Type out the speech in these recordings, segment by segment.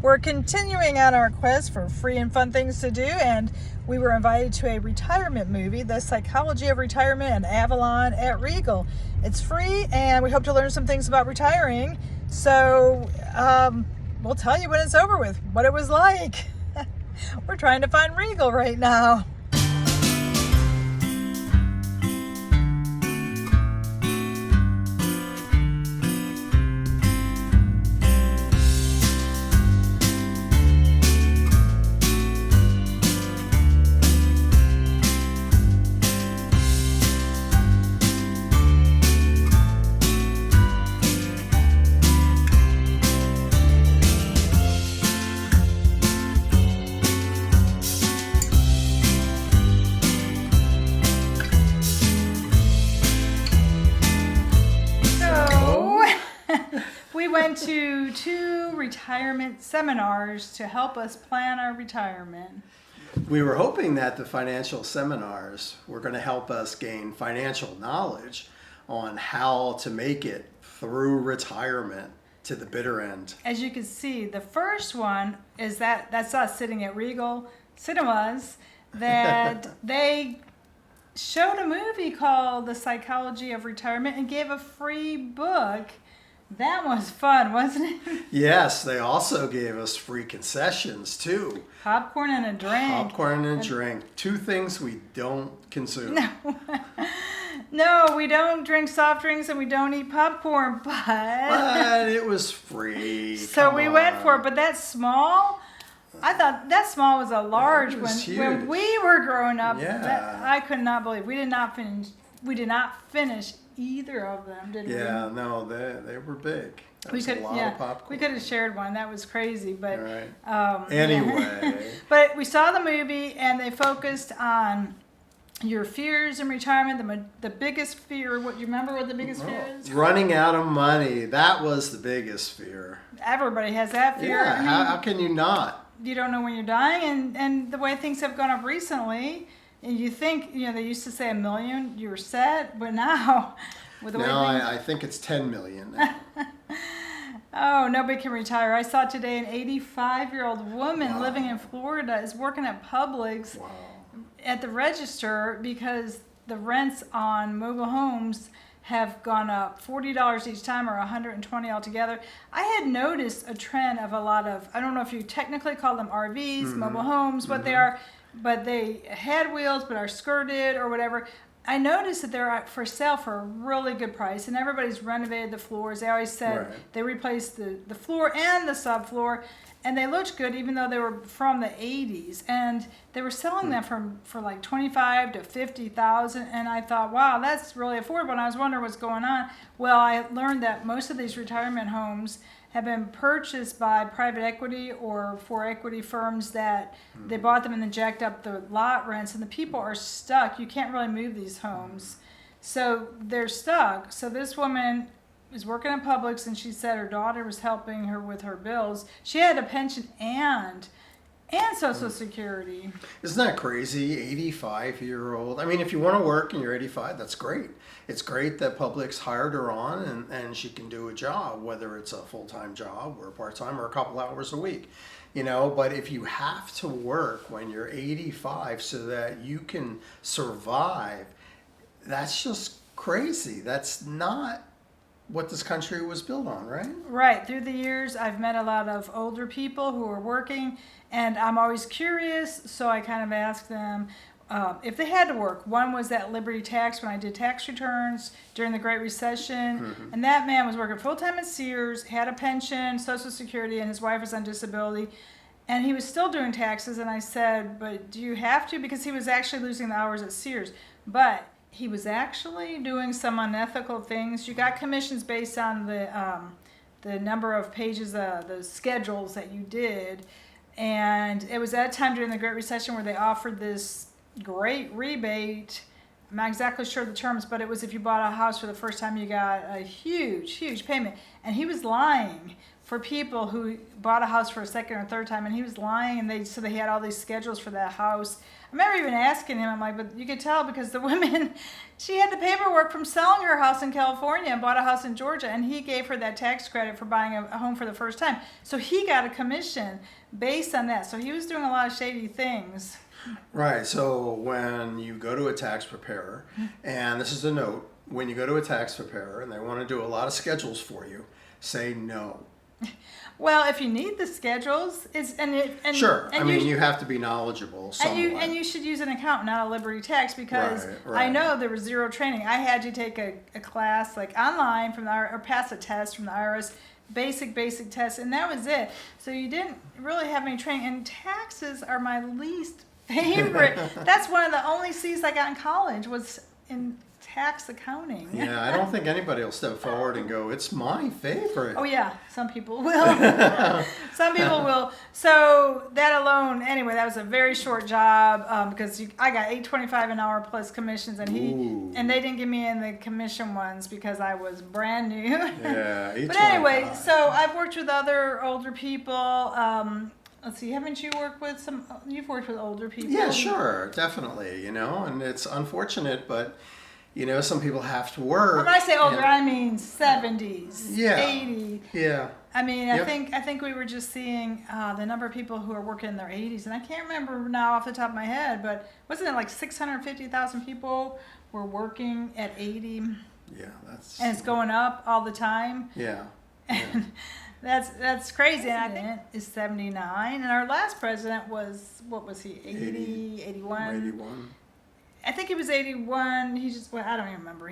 We're continuing on our quest for free and fun things to do, and we were invited to a retirement movie, The Psychology of Retirement in Avalon at Regal. It's free, and we hope to learn some things about retiring. So we'll tell you when it's over with, what it was like. We're trying to find Regal right now. We went to 2 retirement seminars to help us plan our retirement. We were hoping that the financial seminars were going to help us gain financial knowledge on how to make it through retirement to the bitter end. As you can see, the first one is that's us sitting at Regal Cinemas, that they showed a movie called The Psychology of Retirement and gave a free book. That was fun, wasn't it? Yes, they also gave us free concessions too. Popcorn and a drink. Popcorn and a drink. 2 things we don't consume. No, we don't drink soft drinks and we don't eat popcorn, But it was free. So we went for it, but that small, I thought that small was a large It was one. When huge. we were growing up, Yeah. I could not believe we did not finish either of them, did we? Yeah, no, they were big. That was a lot of popcorn. We could have shared one. That was crazy, but Right. Anyway. But we saw the movie, and they focused on your fears in retirement. The biggest fear. What you remember? What the biggest fear is? Running out of money. That was the biggest fear. Everybody has that fear. Yeah, I mean, how can you not? you don't know when you're dying, and the way things have gone up recently, and you think, they used to say $1 million, you were set, but now with the way things... I think it's 10 million now. Oh, nobody can retire. I saw today an 85-year-old woman Wow. living in Florida is working at Publix Wow. at the register because the rents on mobile homes have gone up $40 each time, or $120 altogether. I had noticed a trend of a lot of, I don't know if you technically call them RVs, mobile homes, what they are, but they had wheels but are skirted or whatever. I noticed that they're for sale for a really good price, and everybody's renovated the floors. They always said Right. they replaced the floor and the subfloor, and they looked good even though they were from the 80s. And they were selling them for like $25,000 to $50,000, and I thought, wow, that's really affordable. And I was wondering what's going on. Well, I learned that most of these retirement homes have been purchased by private equity or for equity firms that they bought them and then jacked up the lot rents, and the people are stuck. You can't really move these homes. So they're stuck. So this woman is working at Publix, and she said her daughter was helping her with her bills. She had a pension and Social Security. Isn't that crazy? 85-year-old. I mean, if you want to work and you're 85, that's great. It's great that Publix hired her on and she can do a job, whether it's a full-time job or a part-time or a couple hours a week. But if you have to work when you're 85 so that you can survive, that's just crazy. That's not what this country was built on, right? Right. Through the years, I've met a lot of older people who are working, and I'm always curious, so I kind of ask them if they had to work. One was that Liberty Tax when I did tax returns during the Great Recession, and that man was working full-time at Sears, had a pension, Social Security, and his wife was on disability, and he was still doing taxes. And I said, but do you have to? Because he was actually losing the hours at Sears. But he was actually doing some unethical things. You got commissions based on the number of pages, the schedules that you did. And it was that time during the Great Recession where they offered this great rebate I'm not exactly sure the terms, but it was if you bought a house for the first time, you got a huge payment. And he was lying for people who bought a house for a second or third time, and he was lying, and they had all these schedules for that house. I remember even asking him, I'm like, but you could tell because the woman, she had the paperwork from selling her house in California and bought a house in Georgia, and he gave her that tax credit for buying a home for the first time. So he got a commission based on that. So he was doing a lot of shady things. Right. So when you go to a tax preparer, and this is a note, when you go to a tax preparer and they want to do a lot of schedules for you, say no. Well, if you need the schedules, Sure. And I mean, you have to be knowledgeable somewhat. and you should use an accountant, not a Liberty Tax, because Right. I know there was zero training. I had to take a class like online from the or pass a test from the IRS, basic test, and that was it. So you didn't really have any training. And taxes are my least favorite. That's one of the only C's I got in college was in tax accounting. Yeah, I don't think anybody will step forward and go, it's my favorite. Oh yeah, some people will. Some people will. So that alone, anyway, that was a very short job because I got $8.25 an hour plus commissions, and and they didn't give me in the commission ones because I was brand new. Yeah, $8.25. But anyway, so I've worked with other older people. Let's see, haven't you worked with you've worked with older people? Yeah, sure, definitely, and it's unfortunate, but some people have to work. When I say older, I mean 70s, 80s. Yeah. I mean, I think we were just seeing the number of people who are working in their 80s, and I can't remember now off the top of my head, but wasn't it like 650,000 people were working at 80? Yeah, that's. And it's going up all the time. Yeah. And that's crazy. And I think is 79, and our last president was, what was he, 80, 81? 81. I think he was 81. He just, well, I don't even remember.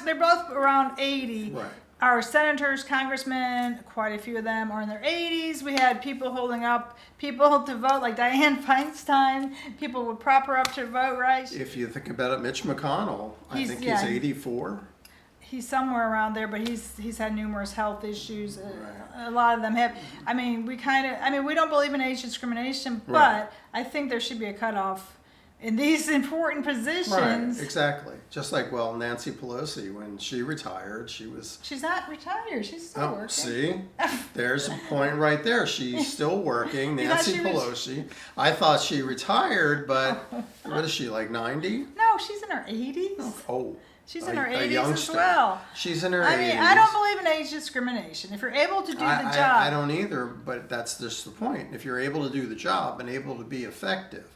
They're both around 80. Right. Our senators, congressmen, quite a few of them are in their 80s. We had people holding up people to vote, like Dianne Feinstein. People would prop her up to vote, right? If you think about it, Mitch McConnell, I think he's 84. He's somewhere around there, but he's had numerous health issues. A lot of them have. I mean, we don't believe in age discrimination, but I think there should be a cutoff in these important positions. Right, exactly. Just like, Nancy Pelosi, when she retired, She's not retired. She's still working. See? There's a point right there. She's still working. Nancy Pelosi. I thought she retired, but what is she, like 90? No, she's in her 80s. Oh. She's in her 80s as well. She's in her 80s. I mean, I don't believe in age discrimination. If you're able to do the job. I don't either, but that's just the point. If you're able to do the job and able to be effective,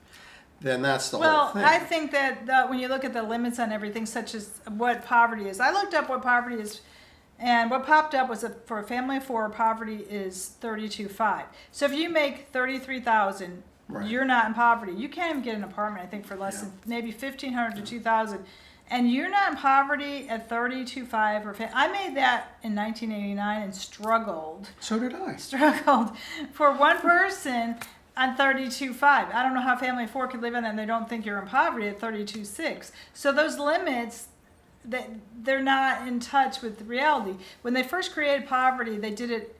then that's the whole thing. Well, I think that when you look at the limits on everything, such as what poverty is, I looked up what poverty is, and what popped up was that for a family of four, poverty is $32,500. So if you make $33,000, you're not in poverty. You can't even get an apartment, I think, for less than maybe $1,500 to $2,000. And you're not in poverty at $32,500. I made that in 1989 and struggled. So did I. Struggled for one person on $32,500. I don't know how a family of four could live on that and they don't think you're in poverty at $32,600. So those limits, they're not in touch with reality. When they first created poverty, they did it.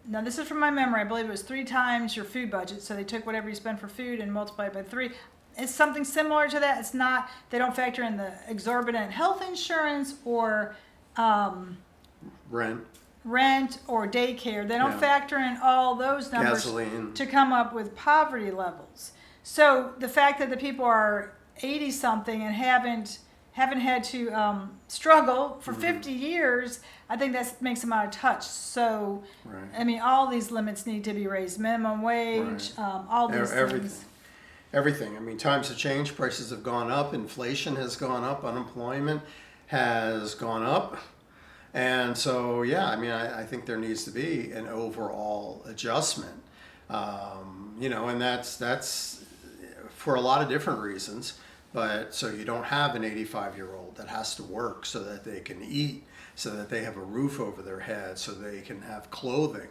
Now this is from my memory. I believe it was 3 times your food budget. So they took whatever you spend for food and multiplied by 3. It's something similar to that. It's not. They don't factor in the exorbitant health insurance or rent or daycare. They don't factor in all those numbers to come up with poverty levels. So the fact that the people are 80 something and haven't had to struggle for 50 years, I think that makes them out of touch. So I mean, all these limits need to be raised. Minimum wage, all these things. Everything. I mean, times have changed. Prices have gone up. Inflation has gone up. Unemployment has gone up. And so, I think there needs to be an overall adjustment. And that's for a lot of different reasons. But so you don't have an 85-year-old that has to work so that they can eat, so that they have a roof over their head, so they can have clothing,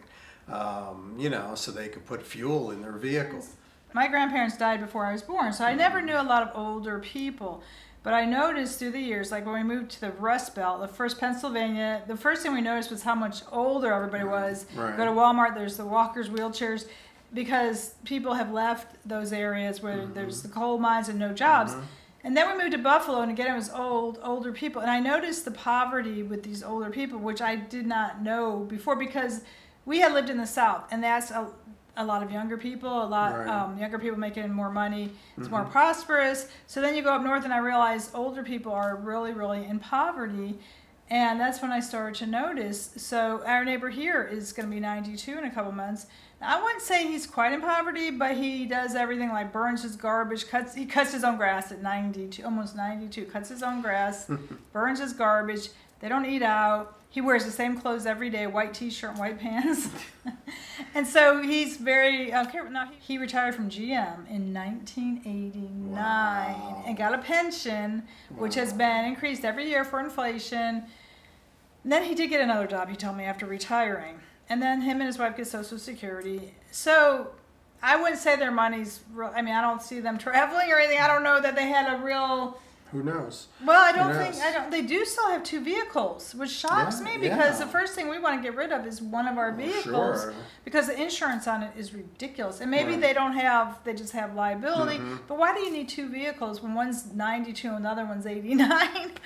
so they can put fuel in their vehicle. My grandparents died before I was born, so I never knew a lot of older people. But I noticed through the years, like when we moved to the Rust Belt, the first Pennsylvania, the first thing we noticed was how much older everybody was. Go to Walmart, there's the walkers, wheelchairs, because people have left those areas where there's the coal mines and no jobs. And then we moved to Buffalo, and again, it was older people. And I noticed the poverty with these older people, which I did not know before, because we had lived in the South, and that's a lot of younger people, younger people making more money. It's more prosperous. So then you go up north, and I realized older people are really, really in poverty. And that's when I started to notice. So our neighbor here is going to be 92 in a couple months. Now, I wouldn't say he's quite in poverty, but he does everything like burns his garbage, he cuts his own grass at 92, almost 92, cuts his own grass, burns his garbage. They don't eat out. He wears the same clothes every day, white t-shirt and white pants. And so he's very, he retired from GM in 1989 and got a pension, which has been increased every year for inflation. And then he did get another job, he told me, after retiring. And then him and his wife get Social Security. So I wouldn't say their money's real. I mean, I don't see them traveling or anything. I don't know that they had a real... Who knows? Well, I don't think, they do still have 2 vehicles, which shocks me, because the first thing we want to get rid of is one of our vehicles, because the insurance on it is ridiculous. And maybe they just have liability, but why do you need 2 vehicles when one's 92 and the other one's 89?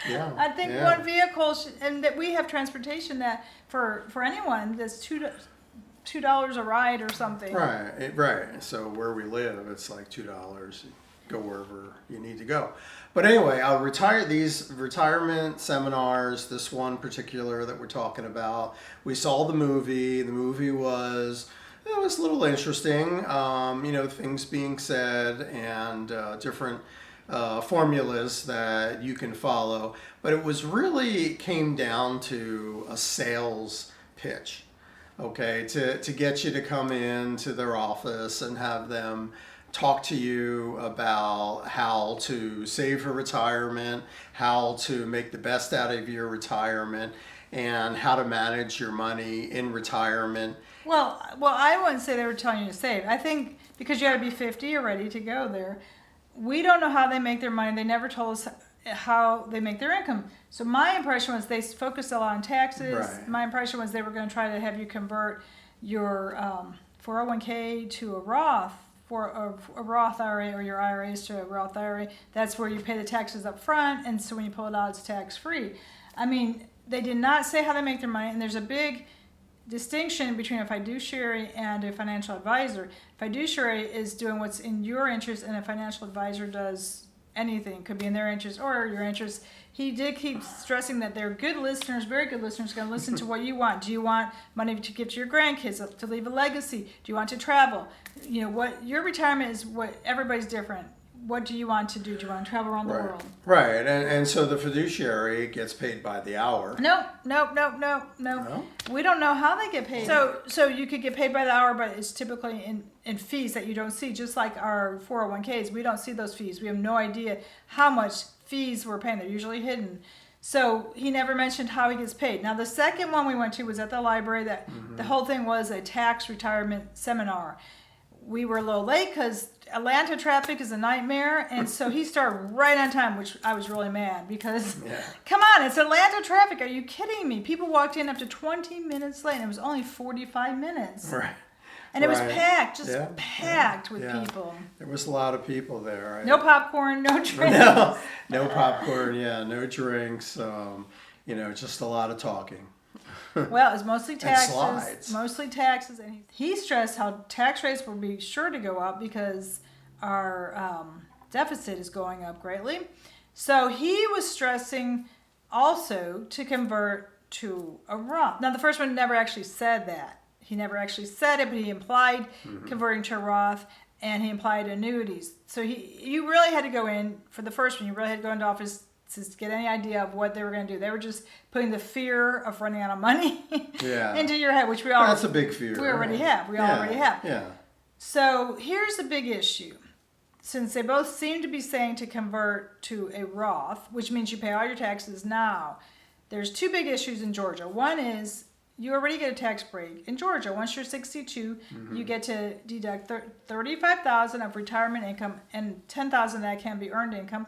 Yeah. I think one vehicle, and that we have transportation that for anyone that's $2 a ride or something. Right. So where we live, it's like $2. Go wherever you need to go. But anyway, I'll retire these retirement seminars, this one particular that we're talking about. We saw the movie. The movie was a little interesting, things being said and different formulas that you can follow. But it came down to a sales pitch, okay, to get you to come into their office and have them talk to you about how to save for retirement, how to make the best out of your retirement, and how to manage your money in retirement. Well, I wouldn't say they were telling you to save. I think because you got to be 50 or ready to go there. We don't know how they make their money. They never told us how they make their income. So my impression was they focused a lot on taxes. Right. My impression was they were going to try to have you convert your 401k to a Roth, for a Roth IRA, or your IRAs to a Roth IRA. That's where you pay the taxes up front, and so when you pull it out, it's tax-free. I mean, they did not say how they make their money, and there's a big distinction between a fiduciary and a financial advisor. Fiduciary is doing what's in your interest, and a financial advisor does anything. Could be in their interest or your interest. He did keep stressing that they're good listeners, very good listeners, going to listen to what you want. Do you want money to give to your grandkids, to leave a legacy? Do you want to travel? What your retirement is, what everybody's different. What do you want to do? Do you want to travel around the world? Right, and so the fiduciary gets paid by the hour. No. We don't know how they get paid. So you could get paid by the hour, but it's typically in fees that you don't see, just like our 401ks. We don't see those fees. We have no idea how much fees we're paying. They're usually hidden. So he never mentioned how he gets paid. Now, the second one we went to was at the library. The whole thing was a tax retirement seminar. We were a little late because Atlanta traffic is a nightmare, and so he started right on time, which I was really mad because, come on, it's Atlanta traffic. Are you kidding me? People walked in up to 20 minutes late, and it was only 45 minutes. Right. And it was packed, packed with people. There was a lot of people there. No popcorn, no drinks. No popcorn, no drinks, just a lot of talking. Well, it's mostly taxes. And And he stressed how tax rates will be sure to go up because our deficit is going up greatly. So he was stressing also to convert to a Roth. Now, the first one never actually said that. He never actually said it, but he implied converting to a Roth, and he implied annuities. So you really had to go in, for the first one, you really had to go into office to get any idea of what they were going to do. They were just putting the fear of running out of money into your head, which we already... That's a big fear. We already have. We already have. Yeah. So here's the big issue. Since they both seem to be saying to convert to a Roth, which means you pay all your taxes now, there's 2 big issues in Georgia. One is you already get a tax break. In Georgia, once you're 62, you get to deduct $35,000 of retirement income, and $10,000 that can be earned income.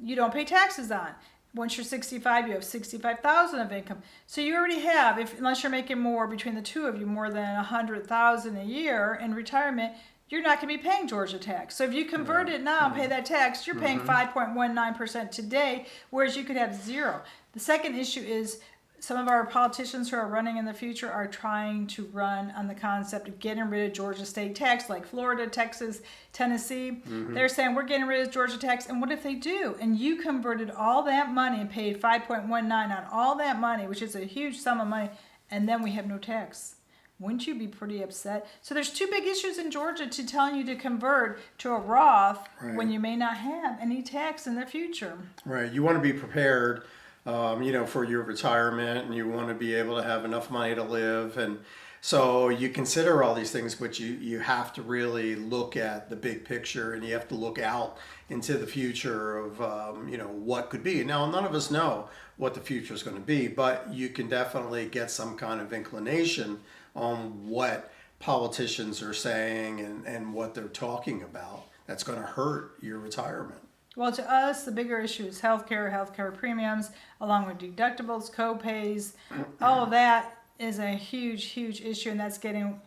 You don't pay taxes on. Once you're 65, you have $65,000 of income. So you already have, unless you're making more between the two of you, more than $100,000 a year in retirement, you're not going to be paying Georgia tax. So if you convert it now and pay that tax, you're paying 5.19% today, whereas you could have zero. The second issue is some of our politicians who are running in the future are trying to run on the concept of getting rid of Georgia state tax, like Florida, Texas, Tennessee. They're saying we're getting rid of Georgia tax. And what if they do? And you converted all that money and paid 5.19 on all that money, which is a huge sum of money, and then we have no tax. Wouldn't you be pretty upset? So there's two big issues in Georgia to telling you to convert to a Roth when you may not have any tax in the future. Right. You want to be prepared, for your retirement, and you want to be able to have enough money to live. And so you consider all these things, but you have to really look at the big picture, and you have to look out into the future of, what could be. Now, none of us know what the future is going to be, but you can definitely get some kind of inclination on what politicians are saying and what they're talking about that's going to hurt your retirement. Well, to us, the bigger issue is healthcare premiums, along with deductibles, co-pays. All of that is a huge, huge issue, and it's getting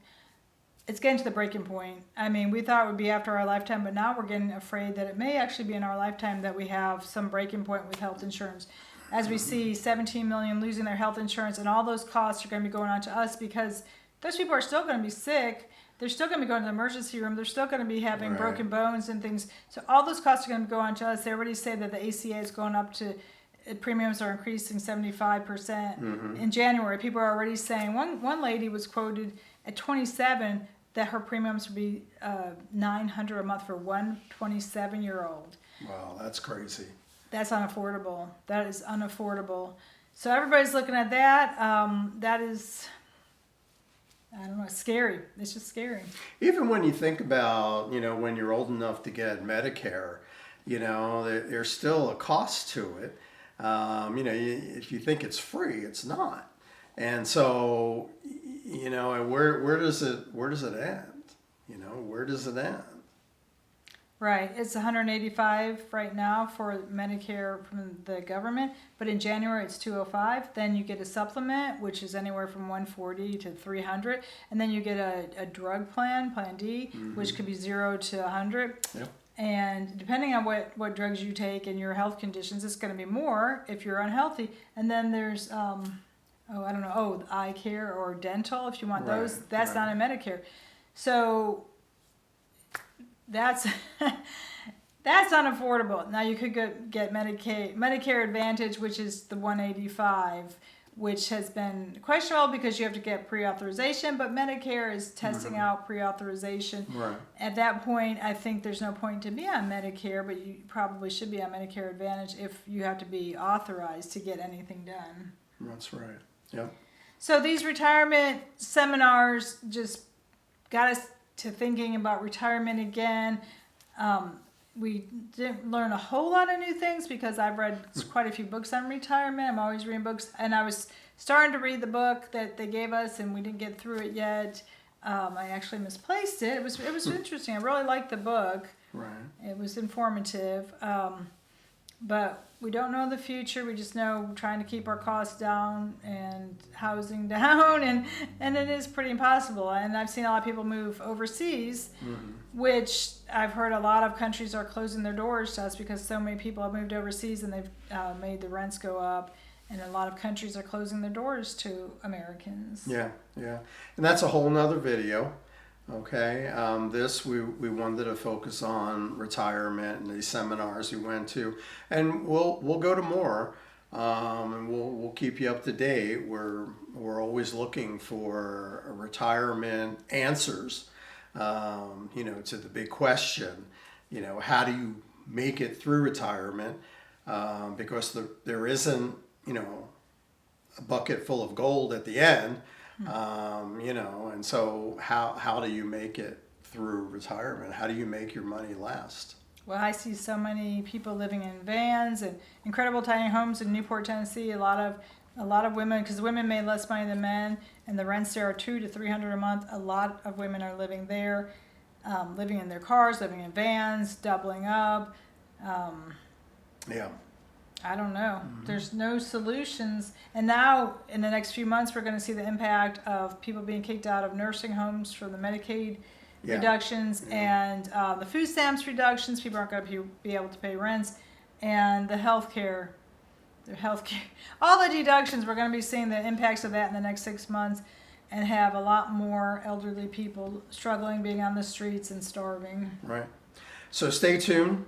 to the breaking point. I mean, we thought it would be after our lifetime, but now we're getting afraid that it may actually be in our lifetime that we have some breaking point with health insurance. As we see 17 million losing their health insurance, and all those costs are going to be going on to us because those people are still going to be sick. They're still going to be going to the emergency room. They're still going to be having broken bones and things. So all those costs are going to go on to us. They already say that the ACA is going up to, premiums are increasing 75% in January. People are already saying, one lady was quoted at 27 that her premiums would be $900 a month for one 27-year-old. Wow, that's crazy. That's unaffordable. That is unaffordable. So everybody's looking at that. That is, I don't know, it's scary. It's just scary. Even when you think about, when you're old enough to get Medicare, there's still a cost to it. If you think it's free, it's not. And so, where does it end? Where does it end? Right. It's $185 right now for Medicare from the government, but in January it's $205. Then you get a supplement, which is anywhere from $140 to $300, and then you get a drug plan, Plan D, which could be $0 to $100. Yep. And depending on what drugs you take and your health conditions, it's going to be more if you're unhealthy. And then there's eye care or dental if you want those. That's not in Medicare. So that's that's unaffordable. Now you could get Medicare Advantage, which is the $185, which has been questionable because you have to get pre-authorization, but Medicare is testing out pre-authorization. Right. At that point, I think there's no point to be on Medicare, but you probably should be on Medicare Advantage if you have to be authorized to get anything done. That's right. Yep. So these retirement seminars just got us to thinking about retirement again. We didn't learn a whole lot of new things because I've read quite a few books on retirement. I'm always reading books, and I was starting to read the book that they gave us, and we didn't get through it yet. I actually misplaced it. It was interesting. I really liked the book. Right. It was informative. But we don't know the future. We just know trying to keep our costs down and housing down, and it is pretty impossible. And I've seen a lot of people move overseas, which I've heard a lot of countries are closing their doors to us because so many people have moved overseas and they've made the rents go up. And a lot of countries are closing their doors to Americans. Yeah. And that's a whole nother video. Okay, we wanted to focus on retirement and these seminars we went to, and we'll go to more, and we'll keep you up to date. We're always looking for retirement answers, to the big question, how do you make it through retirement? Because there isn't, a bucket full of gold at the end. And so how do you make it through retirement? How do you make your money last? Well, I see so many people living in vans and incredible tiny homes in Newport, Tennessee. A lot of women, because women made less money than men, and the rents there are $200 to $300 a month. A lot of women are living there, living in their cars, living in vans, doubling up. Yeah. I don't know. There's no solutions. And now, in the next few months, we're going to see the impact of people being kicked out of nursing homes from the Medicaid Yeah. reductions, and the food stamps reductions. People aren't going to be able to pay rents, and the healthcare, all the deductions. We're going to be seeing the impacts of that in the next 6 months, and have a lot more elderly people struggling, being on the streets and starving. Right. So stay tuned,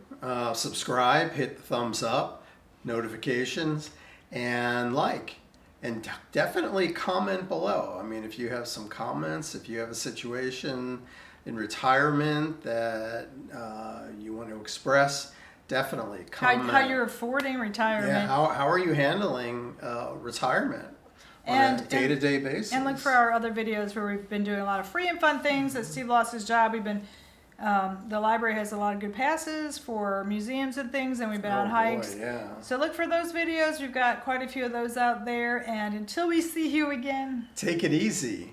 subscribe, hit the thumbs up, notifications, and like. And definitely comment below. I mean, if you have some comments, if you have a situation in retirement that you want to express, definitely comment. How you're affording retirement. Yeah, how are you handling retirement on a day-to-day basis? And look for our other videos where we've been doing a lot of free and fun things. As Steve lost his job, we've been, the library has a lot of good passes for museums and things, and we've been on hikes. Boy, yeah. So look for those videos. We've got quite a few of those out there. And until we see you again, Take it easy.